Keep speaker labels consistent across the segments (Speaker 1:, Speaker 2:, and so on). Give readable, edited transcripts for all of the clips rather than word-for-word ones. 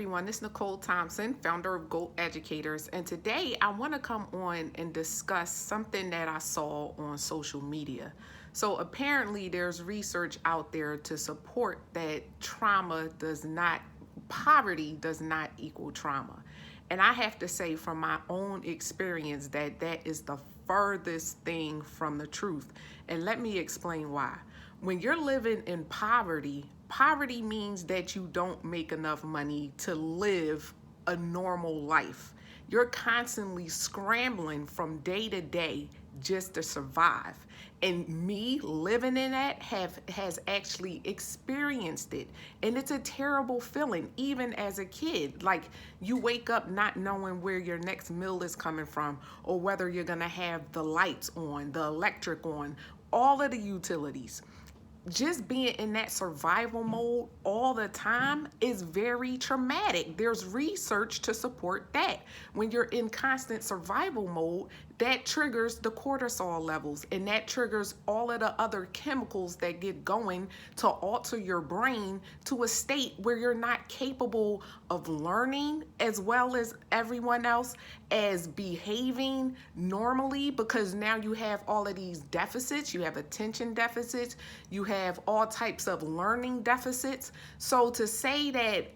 Speaker 1: Everyone, this is Nicole Thompson, founder of GOAT Educators, and today I want to come on and discuss something that I saw on social media. So apparently there's research out there to support that poverty does not equal trauma. And I have to say from my own experience that that is the furthest thing from the truth. And let me explain why. When you're living in poverty, poverty means that you don't make enough money to live a normal life. You're constantly scrambling from day to day just to survive. And me living in that has actually experienced it. And it's a terrible feeling, even as a kid. Like you wake up not knowing where your next meal is coming from, or whether you're gonna have the lights on, the electric on, all of the utilities. Just being in that survival mode all the time is very traumatic. There's research to support that. When you're in constant survival mode, that triggers the cortisol levels and that triggers all of the other chemicals that get going to alter your brain to a state where you're not capable of learning as well as everyone else, as behaving normally, because now you have all of these deficits. You have attention deficits, you have all types of learning deficits. So to say that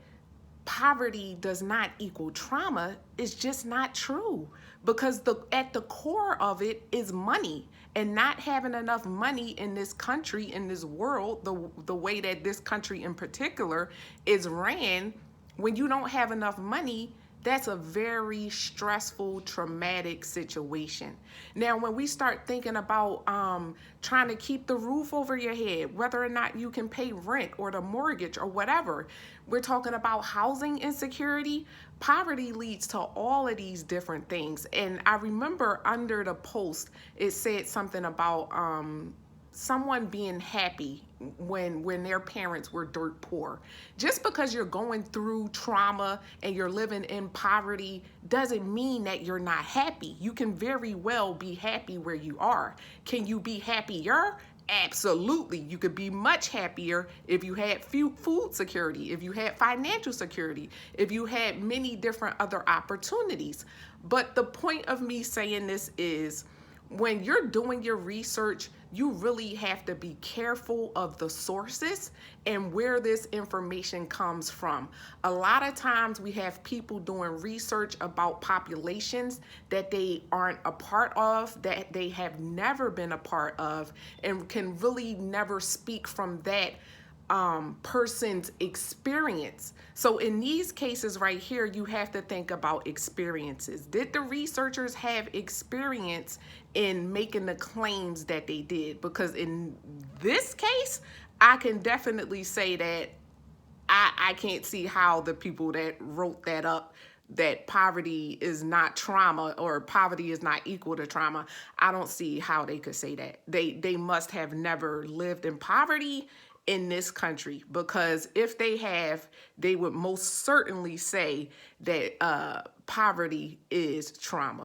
Speaker 1: poverty does not equal trauma is just not true, because at the core of it is money, and not having enough money in this country, in this world, the way that this country in particular is ran. When you don't have enough money, that's a very stressful, traumatic situation. Now, when we start thinking about trying to keep the roof over your head, whether or not you can pay rent or the mortgage or whatever, we're talking about housing insecurity. Poverty leads to all of these different things. And I remember under the post, it said something about someone being happy when their parents were dirt poor. Just because you're going through trauma and you're living in poverty doesn't mean that you're not happy. You can very well be happy where you are. Can you be happier? Absolutely. You could be much happier if you had food security, if you had financial security, if you had many different other opportunities. But the point of me saying this is, when you're doing your research, you really have to be careful of the sources and where this information comes from. A lot of times we have people doing research about populations that they aren't a part of, that they have never been a part of, and can really never speak from that person's experience. So in these cases right here, you have to think about experiences. Did the researchers have experience in making the claims that they did? Because in this case, I can definitely say that I can't see how the people that wrote that up, that poverty is not trauma or poverty is not equal to trauma, I don't see how they could say that. They must have never lived in poverty in this country, because if they have, they would most certainly say that poverty is trauma.